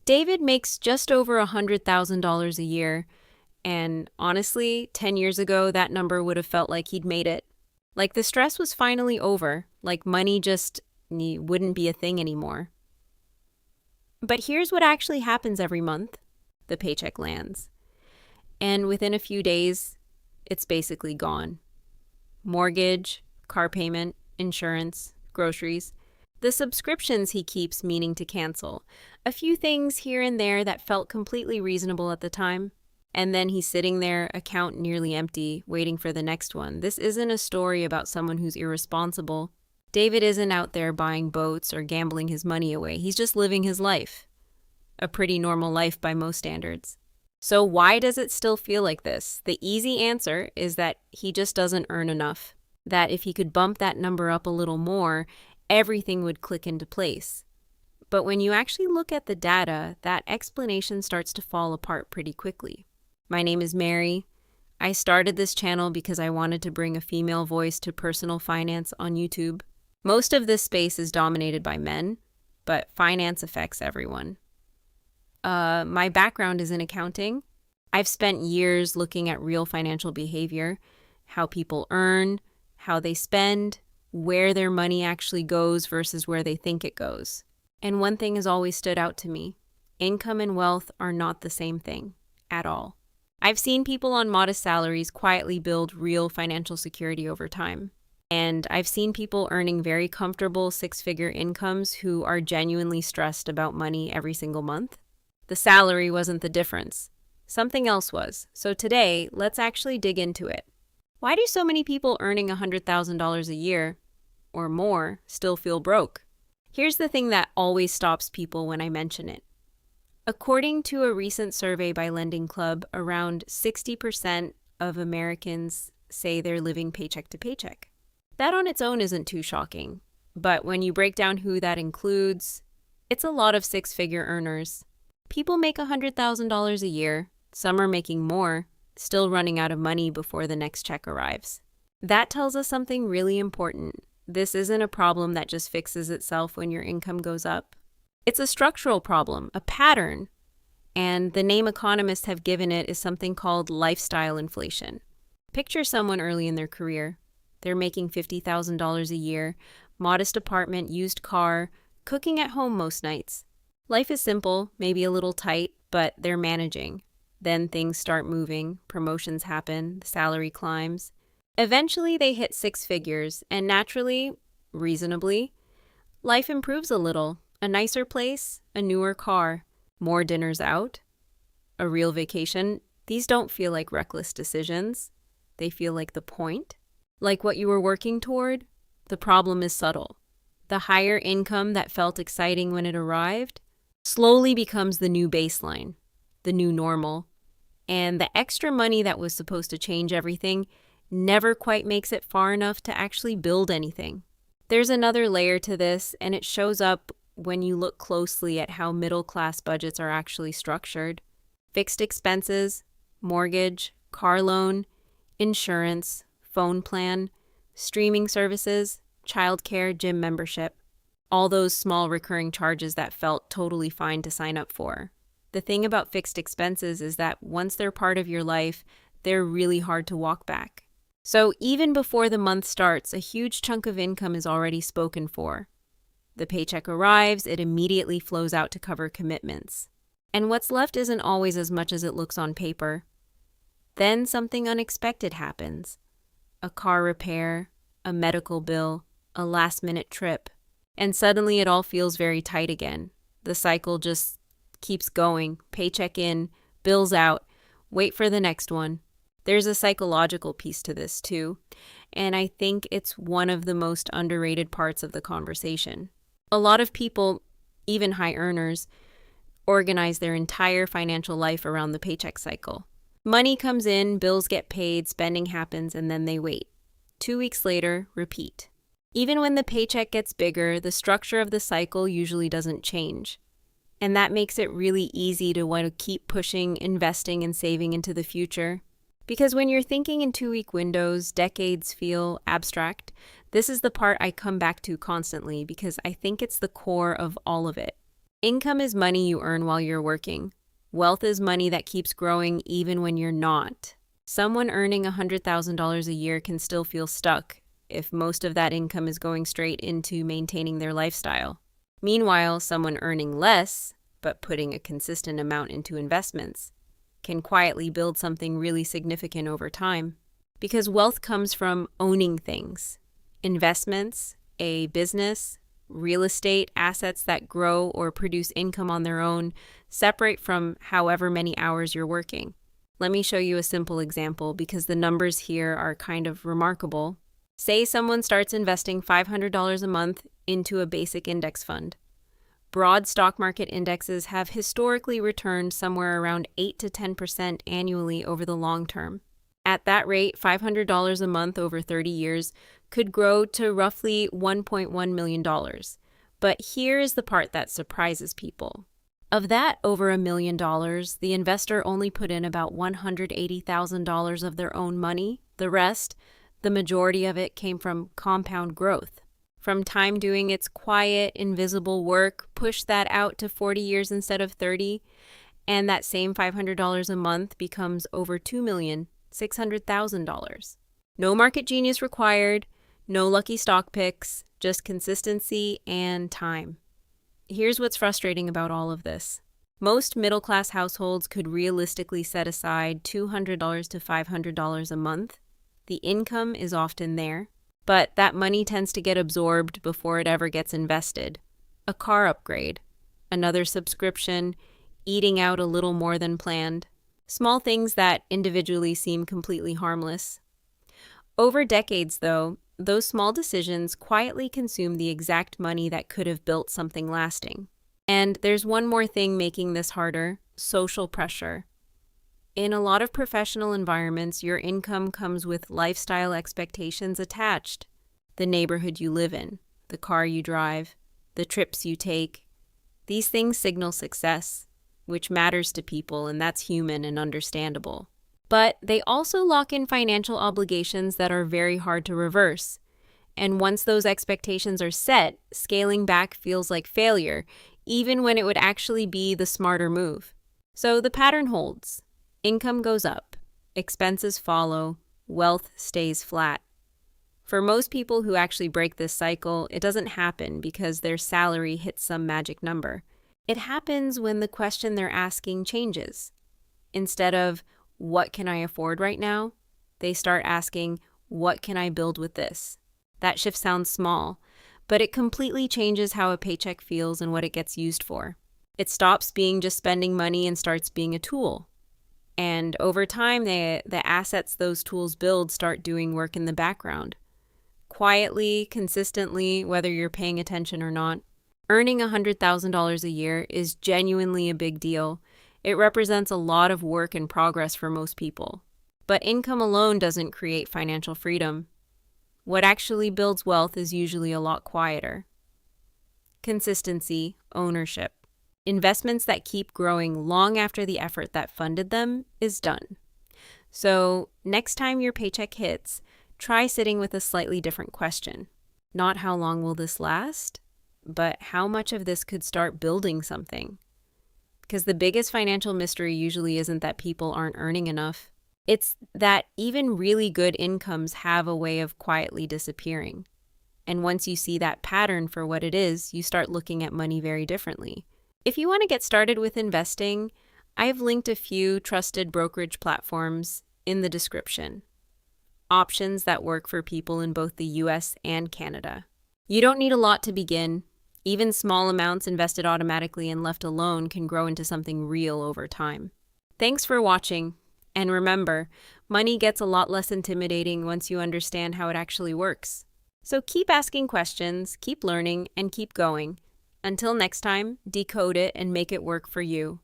David makes just over $100,000 a year, and honestly, 10 years ago, that number would have felt like he'd made it. Like the stress was finally over, like money just wouldn't be a thing anymore. But here's what actually happens every month. The paycheck lands. And within a few days, it's basically gone. Mortgage, car payment, insurance, groceries. The subscriptions he keeps meaning to cancel. A few things here and there that felt completely reasonable at the time. And then he's sitting there, account nearly empty, waiting for the next one. This isn't a story about someone who's irresponsible. David isn't out there buying boats or gambling his money away. He's just living his life. A pretty normal life by most standards. So why does it still feel like this? The easy answer is that he just doesn't earn enough. That if he could bump that number up a little more, everything would click into place. But when you actually look at the data, that explanation starts to fall apart pretty quickly. My name is Mary. I started this channel because I wanted to bring a female voice to personal finance on YouTube. Most of this space is dominated by men, but finance affects everyone. My background is in accounting. I've spent years looking at real financial behavior, how people earn, how they spend, where their money actually goes versus where they think it goes. And one thing has always stood out to me. Income and wealth are not the same thing at all. I've seen people on modest salaries quietly build real financial security over time. And I've seen people earning very comfortable six-figure incomes who are genuinely stressed about money every single month. The salary wasn't the difference. Something else was. So today, let's actually dig into it. Why do so many people earning $100,000 a year or more still feel broke? Here's the thing that always stops people when I mention it. According to a recent survey by Lending Club, around 60% of Americans say they're living paycheck to paycheck. That on its own isn't too shocking, but when you break down who that includes, it's a lot of six-figure earners. People make $100,000 a year, some are making more, still running out of money before the next check arrives. That tells us something really important. This isn't a problem that just fixes itself when your income goes up. It's a structural problem, a pattern, and the name economists have given it is something called lifestyle inflation. Picture someone early in their career. They're making $50,000 a year, modest apartment, used car, cooking at home most nights. Life is simple, maybe a little tight, but they're managing. Then things start moving, promotions happen, the salary climbs. Eventually they hit six figures, and naturally, reasonably, life improves a little. A nicer place, a newer car, more dinners out, a real vacation. These don't feel like reckless decisions. They feel like the point, like what you were working toward. The problem is subtle. The higher income that felt exciting when it arrived slowly becomes the new baseline, the new normal, and the extra money that was supposed to change everything never quite makes it far enough to actually build anything. There's another layer to this, and it shows up when you look closely at how middle-class budgets are actually structured. Fixed expenses, mortgage, car loan, insurance, phone plan, streaming services, childcare, gym membership. All those small recurring charges that felt totally fine to sign up for. The thing about fixed expenses is that once they're part of your life, they're really hard to walk back. So even before the month starts, a huge chunk of income is already spoken for. The paycheck arrives, it immediately flows out to cover commitments. And what's left isn't always as much as it looks on paper. Then something unexpected happens. A car repair, a medical bill, a last-minute trip. And suddenly it all feels very tight again. The cycle just keeps going. Paycheck in, bills out, wait for the next one. There's a psychological piece to this too, and I think it's one of the most underrated parts of the conversation. A lot of people, even high earners, organize their entire financial life around the paycheck cycle. Money comes in, bills get paid, spending happens, and then they wait. 2 weeks later, repeat. Even when the paycheck gets bigger, the structure of the cycle usually doesn't change. And that makes it really easy to want to keep pushing, investing, and saving into the future. Because when you're thinking in 2-week windows, decades feel abstract. This is the part I come back to constantly because I think it's the core of all of it. Income is money you earn while you're working. Wealth is money that keeps growing even when you're not. Someone earning $100,000 a year can still feel stuck if most of that income is going straight into maintaining their lifestyle. Meanwhile, someone earning less, but putting a consistent amount into investments, can quietly build something really significant over time. Because wealth comes from owning things. Investments, a business, real estate, assets that grow or produce income on their own, separate from however many hours you're working. Let me show you a simple example because the numbers here are kind of remarkable. Say someone starts investing $500 a month into a basic index fund. Broad stock market indexes have historically returned somewhere around 8 to 10% annually over the long term. At that rate, $500 a month over 30 years could grow to roughly $1.1 million. But here is the part that surprises people. Of that over $1 million, the investor only put in about $180,000 of their own money. The rest, the majority of it, came from compound growth. From time doing its quiet, invisible work, push that out to 40 years instead of 30, and that same $500 a month becomes over $2,600,000. No market genius required, no lucky stock picks, just consistency and time. Here's what's frustrating about all of this. Most middle-class households could realistically set aside $200 to $500 a month. The income is often there, but that money tends to get absorbed before it ever gets invested. A car upgrade, another subscription, eating out a little more than planned. Small things that individually seem completely harmless. Over decades, though, those small decisions quietly consume the exact money that could have built something lasting. And there's one more thing making this harder: social pressure. In a lot of professional environments, your income comes with lifestyle expectations attached. The neighborhood you live in, the car you drive, the trips you take. These things signal success, which matters to people, and that's human and understandable. But they also lock in financial obligations that are very hard to reverse. And once those expectations are set, scaling back feels like failure, even when it would actually be the smarter move. So the pattern holds. Income goes up, expenses follow, wealth stays flat. For most people who actually break this cycle, it doesn't happen because their salary hits some magic number. It happens when the question they're asking changes. Instead of, "What can I afford right now?" they start asking, "What can I build with this?" That shift sounds small, but it completely changes how a paycheck feels and what it gets used for. It stops being just spending money and starts being a tool. And over time, the assets those tools build start doing work in the background. Quietly, consistently, whether you're paying attention or not. Earning $100,000 a year is genuinely a big deal. It represents a lot of work and progress for most people. But income alone doesn't create financial freedom. What actually builds wealth is usually a lot quieter. Consistency, ownership. Investments that keep growing long after the effort that funded them is done. So, next time your paycheck hits, try sitting with a slightly different question. Not how long will this last, but how much of this could start building something? Because the biggest financial mystery usually isn't that people aren't earning enough. It's that even really good incomes have a way of quietly disappearing. And once you see that pattern for what it is, you start looking at money very differently. If you want to get started with investing, I've linked a few trusted brokerage platforms in the description. Options that work for people in both the US and Canada. You don't need a lot to begin. Even small amounts invested automatically and left alone can grow into something real over time. Thanks for watching. And remember, money gets a lot less intimidating once you understand how it actually works. So keep asking questions, keep learning, and keep going. Until next time, decode it and make it work for you.